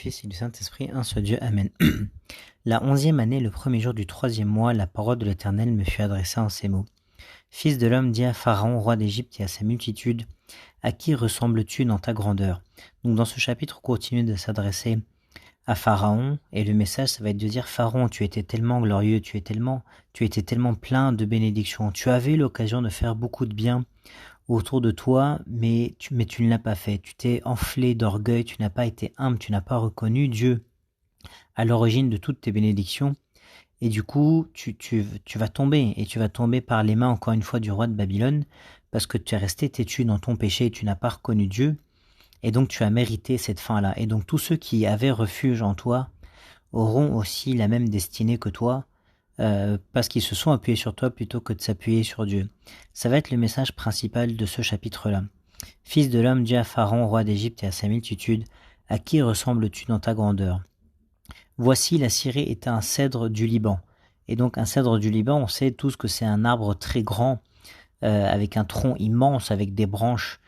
Fils et du Saint-Esprit, un seul Dieu. Amen. La 11e année, le premier jour du 3e mois, la parole de l'Éternel me fut adressée en ces mots. Fils de l'homme, dis à Pharaon, roi d'Égypte, et à sa multitude, à qui ressembles-tu dans ta grandeur? Donc dans ce chapitre, on continue de s'adresser à Pharaon, et le message, ça va être de dire, Pharaon, tu étais tellement glorieux, tu étais tellement plein de bénédictions, tu avais l'occasion de faire beaucoup de bien autour de toi, mais tu ne l'as pas fait. Tu t'es enflé d'orgueil, tu n'as pas été humble, tu n'as pas reconnu Dieu à l'origine de toutes tes bénédictions. Et du coup, tu vas tomber, et tu vas tomber par les mains, encore une fois, du roi de Babylone, parce que tu es resté têtu dans ton péché, tu n'as pas reconnu Dieu, et donc tu as mérité cette fin-là. Et donc tous ceux qui avaient refuge en toi auront aussi la même destinée que toi, parce qu'ils se sont appuyés sur toi plutôt que de s'appuyer sur Dieu. Ça va être le message principal de ce chapitre-là. Fils de l'homme, dis à Pharaon, roi d'Égypte, et à sa multitude, à qui ressembles-tu dans ta grandeur? Voici, la Syrie est un cèdre du Liban. Et donc un cèdre du Liban, on sait tous que c'est un arbre très grand, avec un tronc immense, avec des branches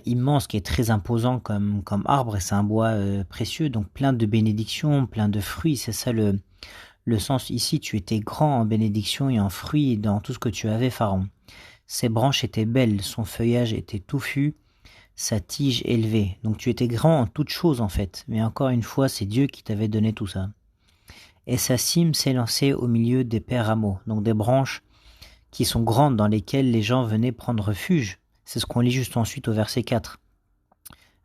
immenses, qui est très imposant comme arbre, et c'est un bois précieux, donc plein de bénédictions, plein de fruits, c'est ça le sens ici. Tu étais grand en bénédiction et en fruits dans tout ce que tu avais, Pharaon. Ses branches étaient belles, son feuillage était touffu, sa tige élevée. Donc tu étais grand en toutes choses en fait, mais encore une fois, c'est Dieu qui t'avait donné tout ça. Et sa cime s'élançait au milieu des pères rameaux, donc des branches qui sont grandes dans lesquelles les gens venaient prendre refuge. C'est ce qu'on lit juste ensuite au verset 4.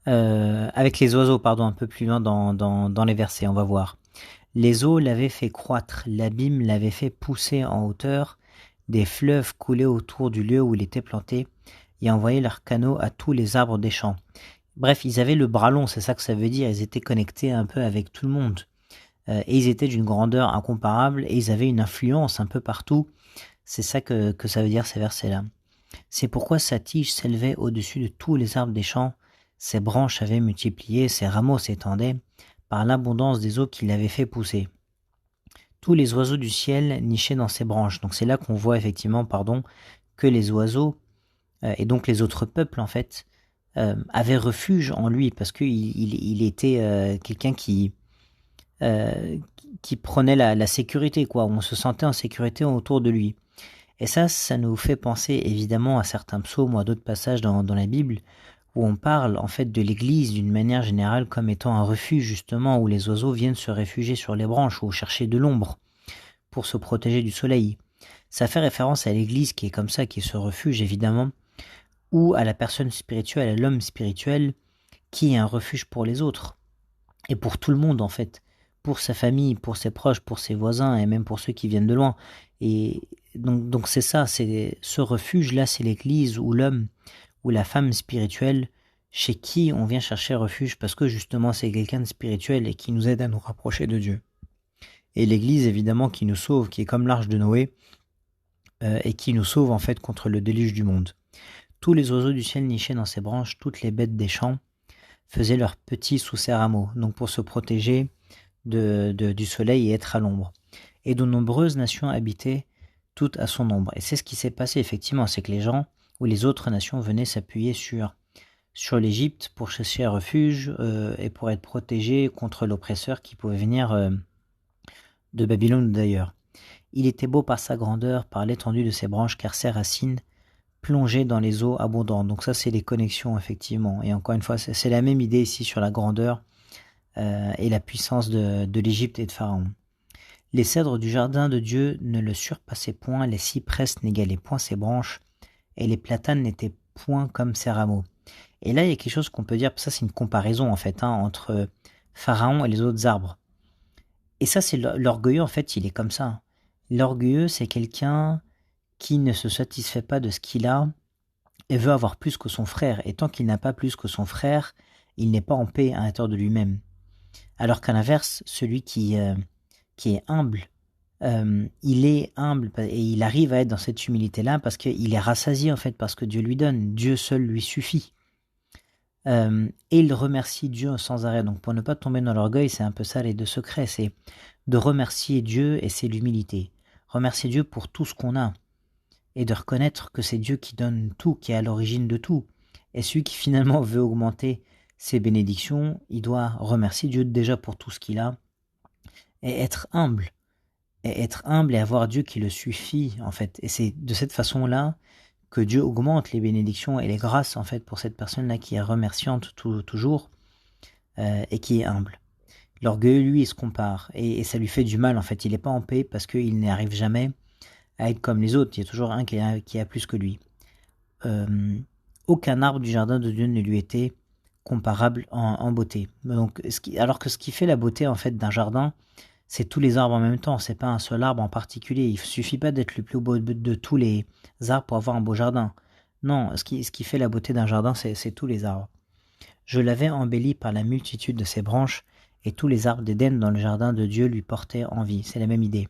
Avec les oiseaux, pardon, un peu plus loin dans les versets, on va voir. Les eaux l'avaient fait croître, l'abîme l'avait fait pousser en hauteur, des fleuves coulaient autour du lieu où il était planté et envoyaient leurs canaux à tous les arbres des champs. Bref, ils avaient le bras long, c'est ça que ça veut dire, ils étaient connectés un peu avec tout le monde. Et ils étaient d'une grandeur incomparable et ils avaient une influence un peu partout. C'est ça que ça veut dire ces versets-là. C'est pourquoi sa tige s'élevait au-dessus de tous les arbres des champs, ses branches avaient multiplié, ses rameaux s'étendaient, par l'abondance des eaux qui l'avaient fait pousser. Tous les oiseaux du ciel nichaient dans ses branches. Donc c'est là qu'on voit effectivement, que les oiseaux, et donc les autres peuples en fait, avaient refuge en lui, parce qu'il était quelqu'un qui prenait la sécurité, quoi. On se sentait en sécurité autour de lui. Et ça nous fait penser évidemment à certains psaumes ou à d'autres passages dans la Bible, où on parle en fait de l'Église d'une manière générale comme étant un refuge justement où les oiseaux viennent se réfugier sur les branches ou chercher de l'ombre pour se protéger du soleil. Ça fait référence à l'Église qui est comme ça, qui est ce refuge évidemment, ou à la personne spirituelle, à l'homme spirituel, qui est un refuge pour les autres, et pour tout le monde en fait, pour sa famille, pour ses proches, pour ses voisins, et même pour ceux qui viennent de loin. Et donc c'est ça, c'est ce refuge-là, c'est l'Église ou l'homme ou la femme spirituelle chez qui on vient chercher refuge parce que justement c'est quelqu'un de spirituel et qui nous aide à nous rapprocher de Dieu. Et l'Église évidemment qui nous sauve, qui est comme l'arche de Noé, et qui nous sauve en fait contre le déluge du monde. Tous les oiseaux du ciel nichaient dans ses branches, toutes les bêtes des champs faisaient leurs petits sous ses rameaux, donc pour se protéger du soleil et être à l'ombre. Et de nombreuses nations habitaient toutes à son ombre. Et c'est ce qui s'est passé effectivement, c'est que les gens ou les autres nations venaient s'appuyer sur l'Égypte pour chercher un refuge et pour être protégés contre l'oppresseur qui pouvait venir de Babylone ou d'ailleurs. Il était beau par sa grandeur, par l'étendue de ses branches, car ses racines plongeaient dans les eaux abondantes. Donc ça, c'est les connexions, effectivement. Et encore une fois, c'est la même idée ici sur la grandeur et la puissance de l'Égypte et de Pharaon. Les cèdres du jardin de Dieu ne le surpassaient point, les cyprès n'égalaient point ses branches, et les platanes n'étaient point comme ses rameaux. Et là, il y a quelque chose qu'on peut dire, ça c'est une comparaison en fait, entre Pharaon et les autres arbres. Et ça, c'est l'orgueilleux, en fait, il est comme ça. L'orgueilleux, c'est quelqu'un qui ne se satisfait pas de ce qu'il a et veut avoir plus que son frère. Et tant qu'il n'a pas plus que son frère, il n'est pas en paix à l'intérieur de lui-même. Alors qu'à l'inverse, celui qui est humble, il est humble et il arrive à être dans cette humilité-là parce qu'il est rassasié en fait par ce que Dieu lui donne. Dieu seul lui suffit. Et il remercie Dieu sans arrêt. Donc pour ne pas tomber dans l'orgueil, c'est un peu ça les deux secrets, c'est de remercier Dieu et c'est l'humilité. Remercier Dieu pour tout ce qu'on a et de reconnaître que c'est Dieu qui donne tout, qui est à l'origine de tout. Et celui qui finalement veut augmenter ses bénédictions, il doit remercier Dieu déjà pour tout ce qu'il a et être humble. Et être humble et avoir Dieu qui le suffit, en fait. Et c'est de cette façon-là que Dieu augmente les bénédictions et les grâces, en fait, pour cette personne-là qui est remerciante toujours et qui est humble. L'orgueil, lui, il se compare et ça lui fait du mal, en fait. Il n'est pas en paix parce qu'il n'arrive jamais à être comme les autres. Il y a toujours un qui a plus que lui. Aucun arbre du jardin de Dieu ne lui était comparable en beauté. Donc, alors que ce qui fait la beauté, en fait, d'un jardin, c'est tous les arbres en même temps, c'est pas un seul arbre en particulier. Il suffit pas d'être le plus beau de tous les arbres pour avoir un beau jardin. Non, ce qui fait la beauté d'un jardin, c'est tous les arbres. Je l'avais embelli par la multitude de ses branches, et tous les arbres d'Éden dans le jardin de Dieu lui portaient envie. C'est la même idée.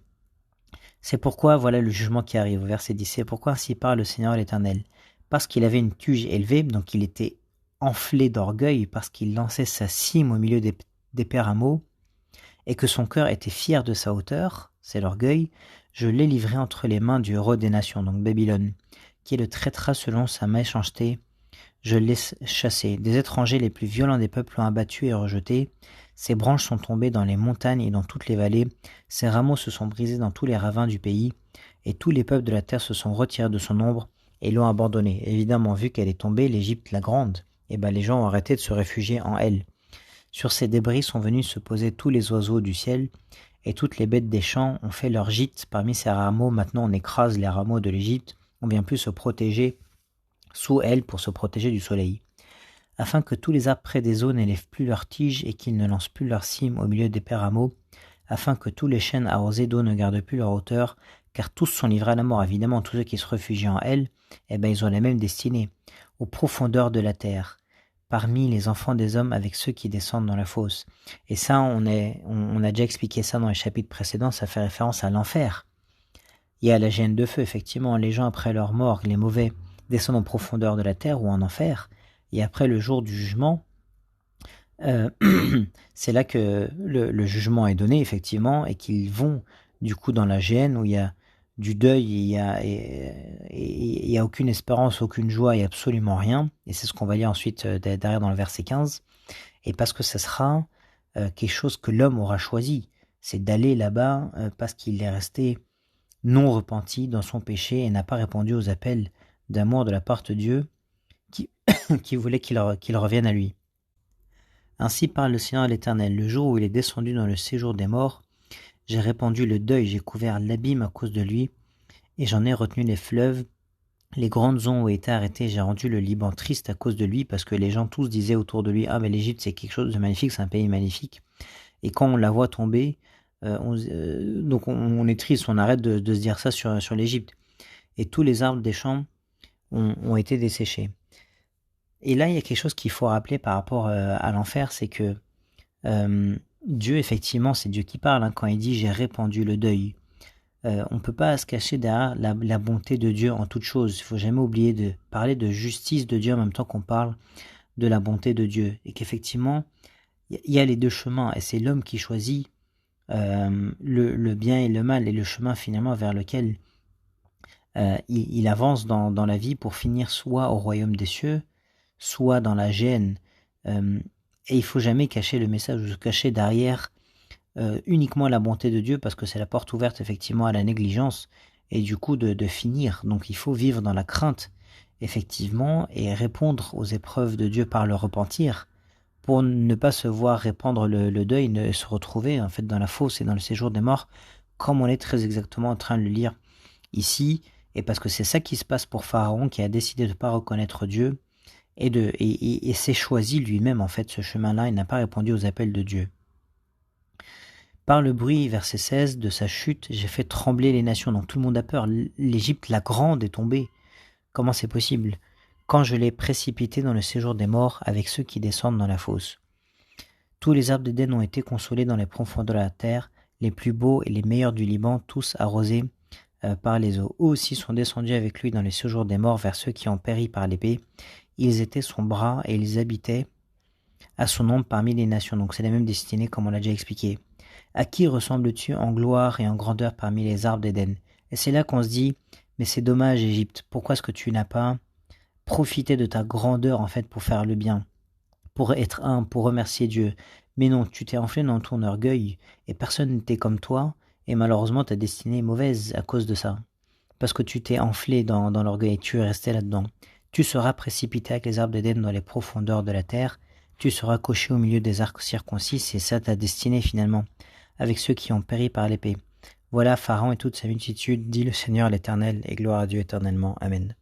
C'est pourquoi, voilà le jugement qui arrive, au verset 10. C'est pourquoi ainsi parle le Seigneur l'Éternel. Parce qu'il avait une tige élevée, donc il était enflé d'orgueil, parce qu'il lançait sa cime au milieu des pérameaux, et que son cœur était fier de sa hauteur, c'est l'orgueil, je l'ai livré entre les mains du héros des nations, donc Babylone, qui le traitera selon sa méchanceté. Je l'ai chassé. Des étrangers les plus violents des peuples l'ont abattu et rejeté. Ses branches sont tombées dans les montagnes et dans toutes les vallées. Ses rameaux se sont brisés dans tous les ravins du pays. Et tous les peuples de la terre se sont retirés de son ombre et l'ont abandonnée. Évidemment, vu qu'elle est tombée, l'Égypte la grande, les gens ont arrêté de se réfugier en elle. Sur ces débris sont venus se poser tous les oiseaux du ciel, et toutes les bêtes des champs ont fait leur gîte parmi ces rameaux. Maintenant on écrase les rameaux de l'Égypte, on vient plus se protéger sous elle pour se protéger du soleil. Afin que tous les arbres près des eaux n'élèvent plus leurs tiges et qu'ils ne lancent plus leurs cimes au milieu des pérameaux, afin que tous les chênes arrosés d'eau ne gardent plus leur hauteur, car tous sont livrés à la mort. Évidemment, tous ceux qui se réfugient en elle, ils ont la même destinée, aux profondeurs de la terre, parmi les enfants des hommes avec ceux qui descendent dans la fosse. Et ça, on a déjà expliqué ça dans les chapitres précédents, ça fait référence à l'enfer. Il y a la géhenne de feu, effectivement, les gens après leur mort, les mauvais, descendent en profondeur de la terre ou en enfer, et après le jour du jugement, c'est là que le jugement est donné, effectivement, et qu'ils vont du coup dans la géhenne où il y a du deuil, il y a aucune espérance, aucune joie et absolument rien. Et c'est ce qu'on va lire ensuite derrière dans le verset 15. Et parce que ça sera quelque chose que l'homme aura choisi, c'est d'aller là-bas parce qu'il est resté non repenti dans son péché et n'a pas répondu aux appels d'amour de la part de Dieu qui voulait qu'il revienne à lui. Ainsi parle le Seigneur l'Éternel, le jour où il est descendu dans le séjour des morts, j'ai répandu le deuil, j'ai couvert l'abîme à cause de lui, et j'en ai retenu les fleuves, les grandes ondes ont été arrêtées, j'ai rendu le Liban triste à cause de lui, parce que les gens tous disaient autour de lui, ah mais l'Égypte c'est quelque chose de magnifique, c'est un pays magnifique, et quand on la voit tomber, donc on est triste, on arrête de se dire ça sur l'Égypte, et tous les arbres des champs ont été desséchés. Et là, il y a quelque chose qu'il faut rappeler par rapport à l'enfer, c'est que Dieu, effectivement, c'est Dieu qui parle quand il dit « j'ai répandu le deuil ». On ne peut pas se cacher derrière la bonté de Dieu en toute chose. Il ne faut jamais oublier de parler de justice de Dieu en même temps qu'on parle de la bonté de Dieu. Et qu'effectivement, il y a les deux chemins, et c'est l'homme qui choisit le bien et le mal, et le chemin finalement vers lequel il avance dans la vie pour finir soit au royaume des cieux, soit dans la géhenne. Et il faut jamais cacher le message ou se cacher derrière uniquement la bonté de Dieu, parce que c'est la porte ouverte effectivement à la négligence et du coup de finir. Donc il faut vivre dans la crainte effectivement et répondre aux épreuves de Dieu par le repentir pour ne pas se voir répandre le deuil, ne se retrouver en fait dans la fosse et dans le séjour des morts, comme on est très exactement en train de le lire ici. Et parce que c'est ça qui se passe pour Pharaon, qui a décidé de ne pas reconnaître Dieu et s'est choisi lui-même en fait ce chemin-là, il n'a pas répondu aux appels de Dieu. Par le bruit, verset 16, de sa chute, j'ai fait trembler les nations. Donc tout le monde a peur. L'Égypte, la grande, est tombée. Comment c'est possible? Quand je l'ai précipité dans le séjour des morts avec ceux qui descendent dans la fosse. Tous les arbres d'Éden ont été consolés dans les profondeurs de la terre, les plus beaux et les meilleurs du Liban, tous arrosés par les eaux. Eux aussi sont descendus avec lui dans les séjours des morts vers ceux qui ont péri par l'épée. Ils étaient son bras et ils habitaient à son ombre parmi les nations. Donc c'est la même destinée comme on l'a déjà expliqué. À qui ressembles-tu en gloire et en grandeur parmi les arbres d'Éden? Et c'est là qu'on se dit, mais c'est dommage Égypte, pourquoi est-ce que tu n'as pas profité de ta grandeur en fait pour faire le bien? pour être un, pour remercier Dieu. Mais non, tu t'es enflé dans ton orgueil, et personne n'était comme toi, et malheureusement ta destinée est mauvaise à cause de ça. Parce que tu t'es enflé dans l'orgueil et tu es resté là-dedans. Tu seras précipité avec les arbres d'Éden dans les profondeurs de la terre, tu seras coché au milieu des arcs circoncis, c'est ça ta destinée finalement, avec ceux qui ont péri par l'épée. Voilà Pharaon et toute sa multitude, dit le Seigneur l'Éternel, et gloire à Dieu éternellement. Amen.